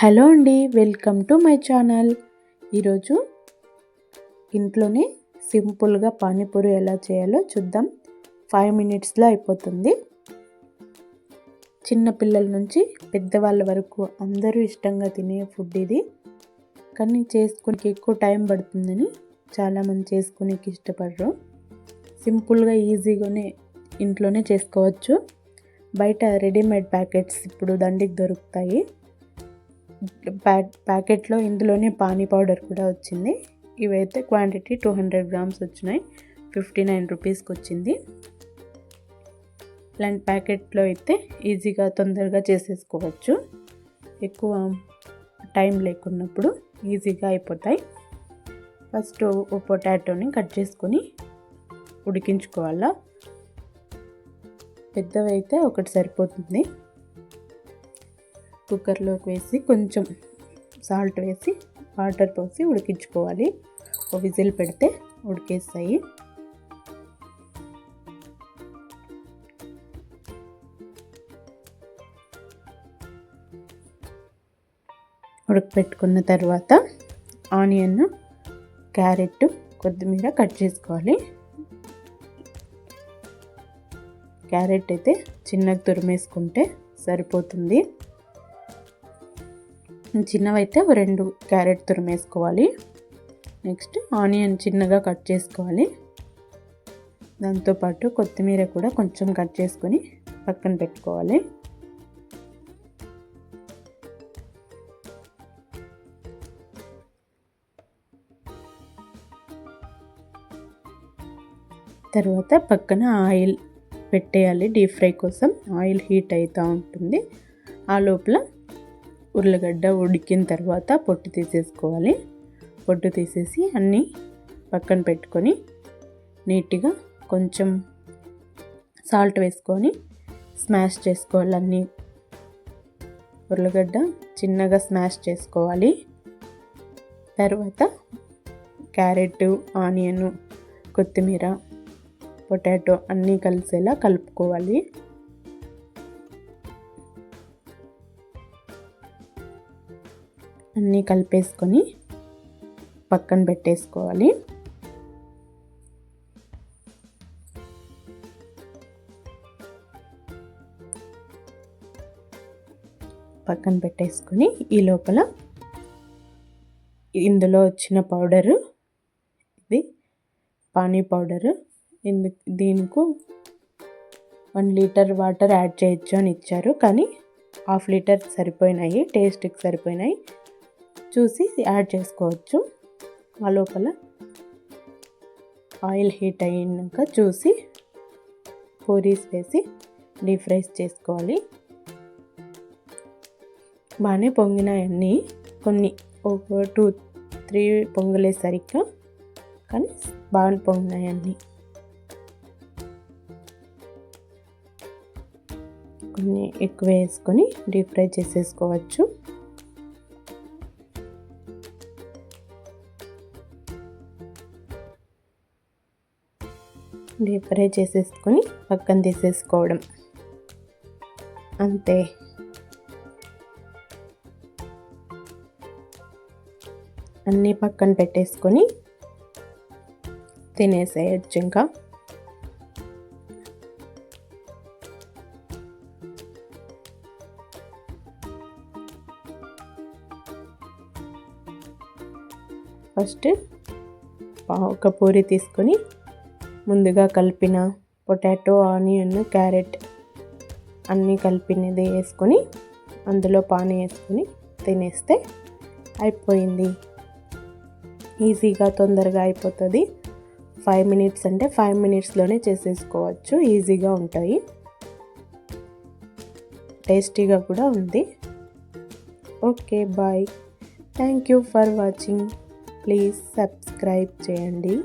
Hello అండి, welcome to my channel. ఈరోజు ఇంట్లోనే సింపుల్గా పానీపూరి ఎలా చేయాలో చూద్దాం. 5 మినిట్స్లో అయిపోతుంది. చిన్న పిల్లల నుంచి పెద్దవాళ్ళ వరకు అందరూ ఇష్టంగా తినే ఫుడ్ ఇది. కానీ చేసుకునే ఎక్కువ టైం పడుతుందని చాలామంది చేసుకునేకి ఇష్టపడరు. సింపుల్గా ఈజీగానే ఇంట్లోనే చేసుకోవచ్చు. బయట రెడీమేడ్ ప్యాకెట్స్ ఇప్పుడు దండికి దొరుకుతాయి. ప్యాకెట్లో ఇందులోనే పానీ పౌడర్ కూడా వచ్చింది. ఇవైతే క్వాంటిటీ 200 గ్రామ్స్ వచ్చినాయి. 59 రూపీస్కి వచ్చింది. ఇలాంటి ప్యాకెట్లో అయితే ఈజీగా తొందరగా చేసేసుకోవచ్చు. ఎక్కువ టైం లేకున్నప్పుడు ఈజీగా అయిపోతాయి. ఫస్ట్ ఓ పొటాటోని కట్ చేసుకొని ఉడికించుకోవాలా. పెద్దవైతే ఒకటి సరిపోతుంది. కుక్కర్లోకి వేసి కొంచెం సాల్ట్ వేసి వాటర్ పోసి ఉడికించుకోవాలి. ఒక విజిల్ పెడితే ఉడికేస్తాయి. ఉడకపెట్టుకున్న తర్వాత ఆనియన్, క్యారెట్, కొత్తిమీర కట్ చేసుకోవాలి. క్యారెట్ అయితే చిన్నగా తురిమేసుకుంటే సరిపోతుంది. చిన్నవైతే 2 క్యారెట్ తురిమేసుకోవాలి. నెక్స్ట్ ఆనియన్ చిన్నగా కట్ చేసుకోవాలి. దాంతోపాటు కొత్తిమీర కూడా కొంచెం కట్ చేసుకొని పక్కన పెట్టుకోవాలి. తర్వాత పక్కన ఆయిల్ పెట్టేయాలి. డీప్ ఫ్రై కోసం ఆయిల్ హీట్ అవుతూ ఉంటుంది. ఆ లోపల ఉర్లగడ్డ ఉడికిన తర్వాత పొట్టు తీసేసుకోవాలి. పొట్టు తీసేసి అన్నీ పక్కన పెట్టుకొని నీట్గా కొంచెం సాల్ట్ వేసుకొని స్మాష్ చేసుకోవాలి. అన్నీ ఉర్లగడ్డ చిన్నగా స్మాష్ చేసుకోవాలి. తర్వాత క్యారెట్, ఆనియన్, కొత్తిమీర, పొటాటో అన్నీ కలిసేలా కలుపుకోవాలి. అన్నీ కలిపేసుకొని పక్కన పెట్టేసుకోవాలి. పక్కన పెట్టేసుకొని ఈ లోపల ఇందులో వచ్చిన పౌడరు, ఇది పానీ పౌడరు. దీనికి 1 లీటర్ వాటర్ యాడ్ చేయొచ్చు అని ఇచ్చారు. కానీ 1/2 లీటర్ సరిపోయినాయి. టేస్ట్కి సరిపోయినాయి. చూసి యాడ్ చేసుకోవచ్చు. ఆ లోపల ఆయిల్ హీట్ అయినాక చూసి పూరీస్ వేసి డీప్ ఫ్రై చేసుకోవాలి. బాగానే పొంగినాయన్నీ. కొన్ని ఒక 2-3 పొంగలేసరిగ్గా, కానీ బాగా పొంగినాయన్నీ. కొన్ని ఎక్కువ వేసుకొని డీప్ ఫ్రై చేసేసుకోవచ్చు. డీప్ ఫ్రై చేసేసుకొని పక్కన తీసేసుకోవడం అంతే. అన్నీ పక్కన పెట్టేసుకొని తినేసేయచ్చు. ఇంకా ఫస్ట్ ఒక పూరి తీసుకొని ముందుగా కలిపిన పొటాటో, ఆనియన్, క్యారెట్ అన్నీ కలిపినది వేసుకొని అందులో పానీ వేసుకొని తినేస్తే అయిపోయింది. ఈజీగా తొందరగా అయిపోతుంది. 5 మినిట్స్ అంటే 5 మినిట్స్లోనే చేసేసుకోవచ్చు. ఈజీగా ఉంటాయి. టేస్టీగా కూడా ఉంది. Okay, bye. Thank you for watching. Please subscribe చేయండి.